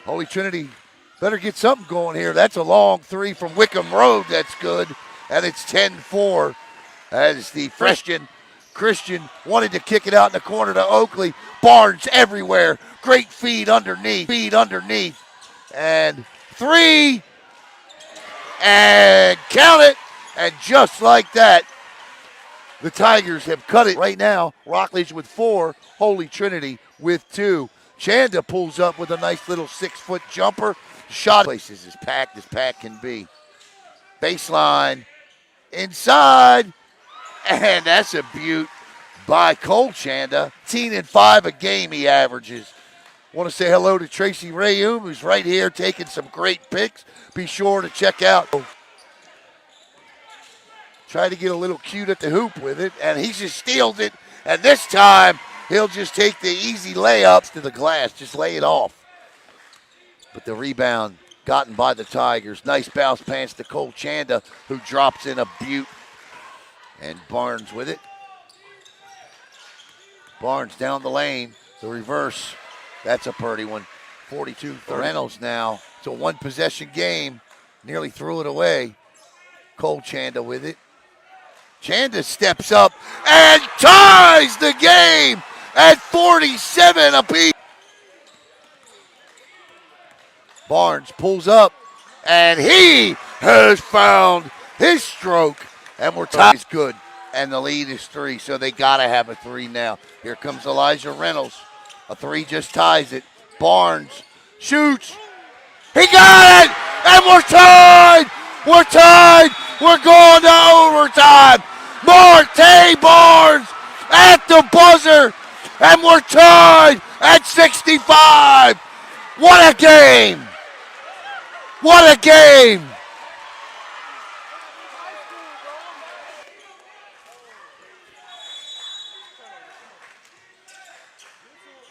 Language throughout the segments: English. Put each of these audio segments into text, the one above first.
Holy Trinity better get something going here. That's a long three from Wickham Road. That's good. And it's 10-4 as the freshman Christian wanted to kick it out in the corner to Oakley. Barnes everywhere. Great feed underneath. And three. And count it. And just like that, the Tigers have cut it. Right now, Rockledge with 4, Holy Trinity with 2. Chanda pulls up with a nice little 6-foot jumper. Shot places as packed can be. Baseline, inside, and that's a beaut by Cole Chanda. 10-5 a game he averages. Want to say hello to Tracy Rayum, who's right here taking some great picks. Be sure to check out. Try to get a little cute at the hoop with it, and he just steals it. And this time, he'll just take the easy layups to the glass, just lay it off. But the rebound gotten by the Tigers. Nice bounce pass to Cole Chanda, who drops in a beaut. And Barnes with it. Barnes down the lane, the reverse. That's a pretty one. 42. Reynolds now. It's a one-possession game. Nearly threw it away. Cole Chanda with it. Chanda steps up and ties the game at 47 apiece. Barnes pulls up, and he has found his stroke, and we're tied. Is good, and the lead is 3, so they got to have a 3 now. Here comes Elijah Reynolds. A 3 just ties it. Barnes shoots. He got it, and we're tied. We're tied. We're going to overtime. Martay Barnes at the buzzer, and we're tied at 65. What a game! What a game!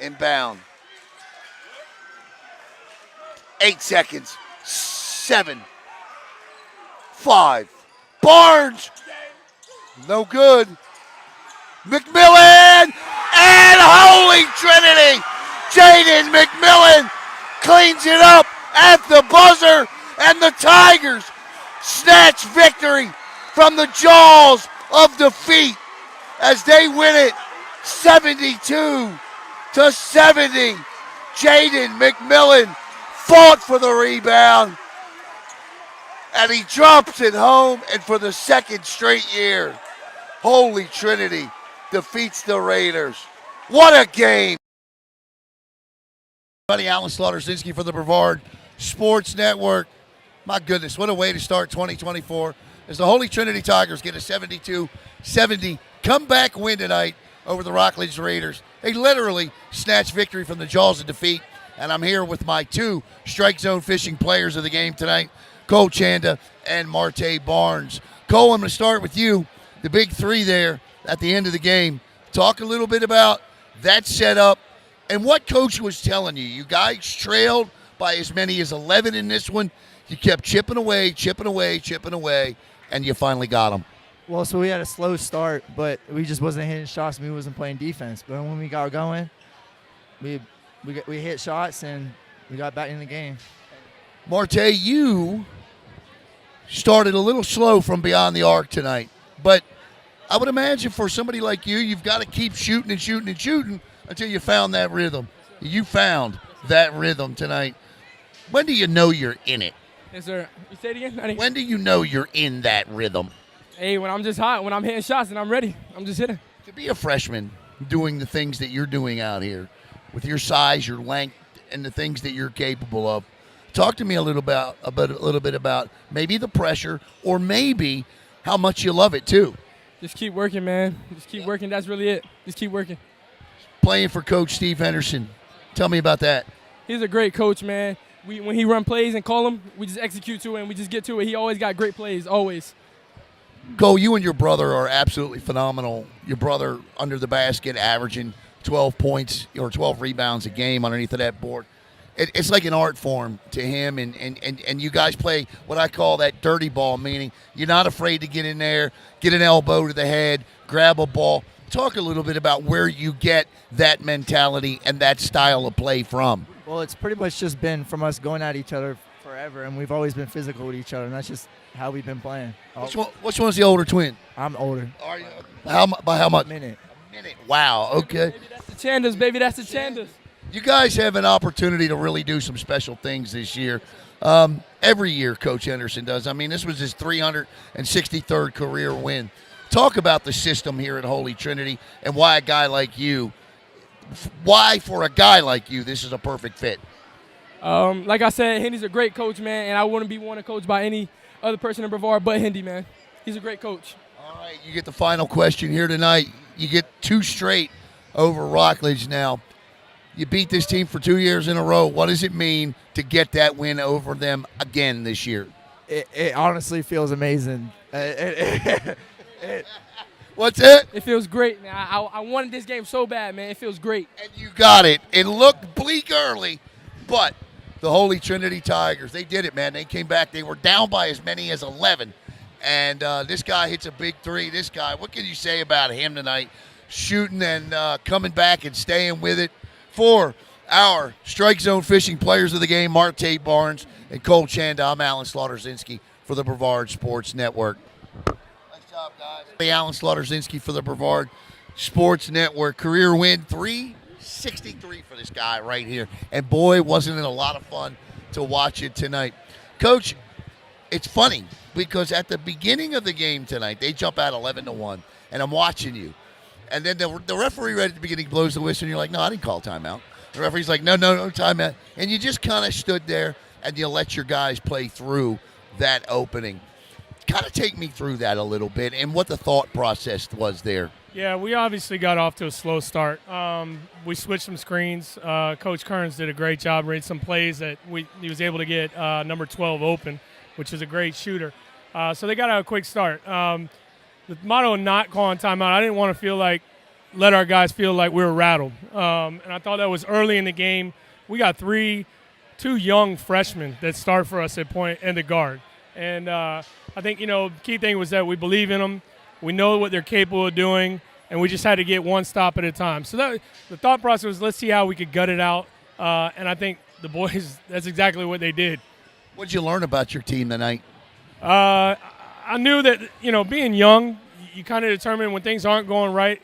Inbound. 8 seconds. 7. 5. Barnes. No good. McMillan and Holy Trinity. Jaeden McMillan cleans it up at the buzzer, and the Tigers snatch victory from the jaws of defeat as they win it 72-70. Jaeden McMillan fought for the rebound, and he drops it home, and for the second straight year, Holy Trinity defeats the Raiders. What a game. Buddy Alan Slaughter-Zinski for the Brevard Sports Network. My goodness, what a way to start 2024 as the Holy Trinity Tigers get a 72-70 comeback win tonight over the Rockledge Raiders. They literally snatched victory from the jaws of defeat, and I'm here with my 2 strike zone fishing players of the game tonight, Cole Chanda and Martay Barnes. Cole, I'm going to start with you. The big 3 there at the end of the game. Talk a little bit about that setup and what Coach was telling you. You guys trailed by as many as 11 in this one. You kept chipping away, and you finally got them. Well, so we had a slow start, but we just wasn't hitting shots and we wasn't playing defense. But when we got going, we hit shots and we got back in the game. Martay, you started a little slow from beyond the arc tonight, but I would imagine for somebody like you, you've got to keep shooting until you found that rhythm. You found that rhythm tonight. When do you know you're in it? Yes, sir. You say it again? When do you know you're in that rhythm? Hey, when I'm just hot, when I'm hitting shots and I'm ready, I'm just hitting. To be a freshman doing the things that you're doing out here with your size, your length, and the things that you're capable of, talk to me a little bit about maybe the pressure or maybe how much you love it too. Just keep working, man. Just keep working. That's really it. Just keep working. Playing for Coach Steve Henderson. Tell me about that. He's a great coach, man. When he run plays and call them, we just execute to it and we just get to it. He always got great plays, always. Cole, you and your brother are absolutely phenomenal. Your brother under the basket averaging 12 points or 12 rebounds a game underneath of that board. It's like an art form to him, and you guys play what I call that dirty ball, meaning you're not afraid to get in there, get an elbow to the head, grab a ball. Talk a little bit about where you get that mentality and that style of play from. Well, it's pretty much just been from us going at each other forever, and we've always been physical with each other, and that's just how we've been playing. Which one's the older twin? I'm older. Are you? By how much? A minute. Wow, okay. Baby, that's the Chandas, baby. That's the Chandas. You guys have an opportunity to really do some special things this year. Every year, Coach Henderson does. I mean, this was his 363rd career win. Talk about the system here at Holy Trinity and why for a guy like you, this is a perfect fit. Like I said, Hendy's a great coach, man, and I wouldn't be one to coach by any other person in Brevard but Hendy, man. He's a great coach. All right, you get the final question here tonight. You get 2 straight over Rockledge now. You beat this team for 2 years in a row. What does it mean to get that win over them again this year? It honestly feels amazing. What's it? It feels great, man. I wanted this game so bad, man. It feels great. And you got it. It looked bleak early, but the Holy Trinity Tigers, they did it, man. They came back. They were down by as many as 11. And this guy hits a big 3. This guy, what can you say about him tonight? Shooting and coming back and staying with it. For our Strike Zone Fishing Players of the Game, Martay Barnes and Cole Chanda, I'm Alan Slaughter-Zinski for the Brevard Sports Network. Nice job, guys. Alan Slaughter-Zinski for the Brevard Sports Network. Career win, 363 for this guy right here. And, boy, wasn't it a lot of fun to watch it tonight. Coach, it's funny because at the beginning of the game tonight, they jump out 11-1, and I'm watching you. And then the referee right at the beginning blows the whistle, and you're like, no, I didn't call timeout. The referee's like, no, timeout. And you just kind of stood there, and you let your guys play through that opening. Kind of take me through that a little bit and what the thought process was there. Yeah, we obviously got off to a slow start. We switched some screens. Coach Kearns did a great job reading some plays that he was able to get number 12 open, which is a great shooter. So they got out a quick start. The motto of not calling timeout, I didn't want to let our guys feel like we were rattled. And I thought that was early in the game. We got 2 young freshmen that start for us at point and the guard. And I think, key thing was that we believe in them. We know what they're capable of doing, and we just had to get one stop at a time. So the thought process was, let's see how we could gut it out. And I think the boys, that's exactly what they did. What did you learn about your team tonight? I knew that, being young, you kind of determine when things aren't going right,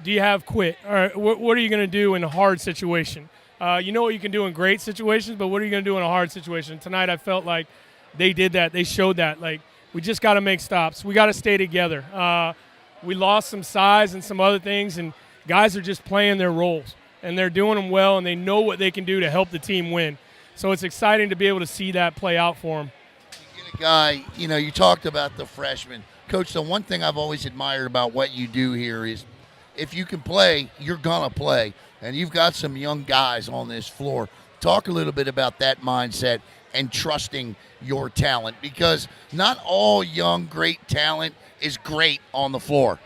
do you have quit? Or what are you going to do in a hard situation? You know what you can do in great situations, but what are you going to do in a hard situation? Tonight I felt like they did that. They showed that. Like, we just got to make stops. We got to stay together. We lost some size and some other things, and guys are just playing their roles, and they're doing them well, and they know what they can do to help the team win. So it's exciting to be able to see that play out for them. Guy, you talked about the freshman. Coach, the one thing I've always admired about what you do here is if you can play, you're going to play. And you've got some young guys on this floor. Talk a little bit about that mindset and trusting your talent, because not all young, great talent is great on the floor.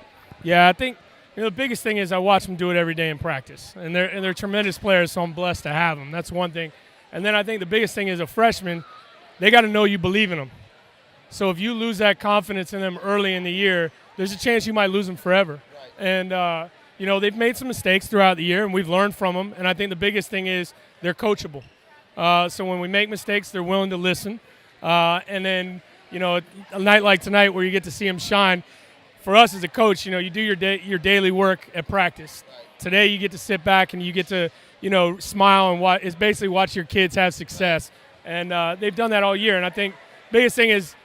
Yeah, I think the biggest thing is I watch them do it every day in practice. And they're tremendous players, so I'm blessed to have them. That's one thing. And then I think the biggest thing is a freshman, they got to know you believe in them. So if you lose that confidence in them early in the year, there's a chance you might lose them forever. Right. And, they've made some mistakes throughout the year, and we've learned from them. And I think the biggest thing is they're coachable. So when we make mistakes, they're willing to listen. And then, a night like tonight where you get to see them shine, for us as a coach, you do your daily work at practice. Right. Today you get to sit back and you get to, smile and watch your kids have success. And they've done that all year. And I think biggest thing is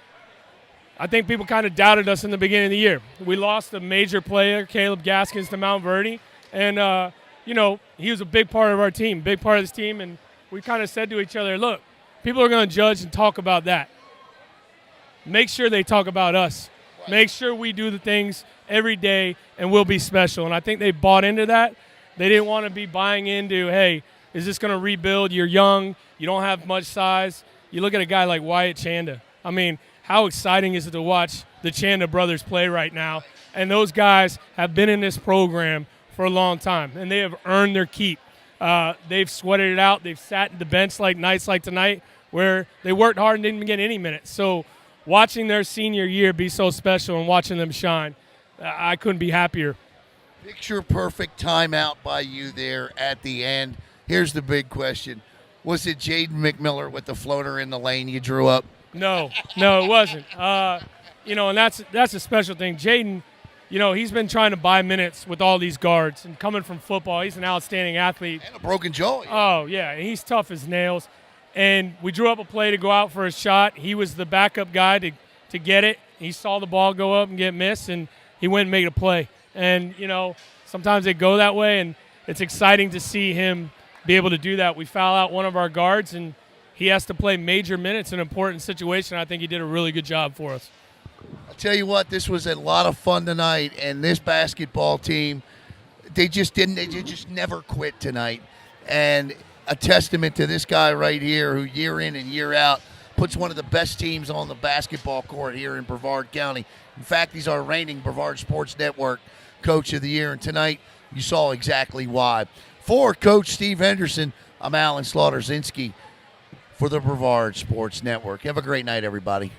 I think people kind of doubted us in the beginning of the year. We lost a major player, Caleb Gaskins, to Mount Verdi. And, he was a big part of our team, big part of this team. And we kind of said to each other, look, people are going to judge and talk about that. Make sure they talk about us. Right. Make sure we do the things every day and we'll be special. And I think they bought into that. They didn't want to be buying into, hey, is this going to rebuild? You're young. You don't have much size. You look at a guy like Wyatt Chanda. I mean, how exciting is it to watch the Chanda brothers play right now? And those guys have been in this program for a long time, and they have earned their keep. They've sweated it out. They've sat at the bench nights like tonight where they worked hard and didn't get any minutes. So watching their senior year be so special and watching them shine, I couldn't be happier. Picture perfect timeout by you there at the end. Here's the big question. Was it Jaeden McMillan with the floater in the lane you drew up? No, it wasn't. And that's a special thing. Jaeden, he's been trying to buy minutes with all these guards, and coming from football, he's an outstanding athlete. And a broken jaw. Oh, yeah, and he's tough as nails. And we drew up a play to go out for a shot. He was the backup guy to get it. He saw the ball go up and get missed, and he went and made a play. And, sometimes they go that way, and it's exciting to see him be able to do that. We foul out one of our guards, and he has to play major minutes in an important situation. I think he did a really good job for us. I'll tell you what, this was a lot of fun tonight, and this basketball team, they just never quit tonight. And a testament to this guy right here who year in and year out puts one of the best teams on the basketball court here in Brevard County. In fact, he's our reigning Brevard Sports Network Coach of the Year, and tonight you saw exactly why. For Coach Steve Henderson, I'm Alan Slaughter-Zinski for the Brevard Sports Network. Have a great night, everybody.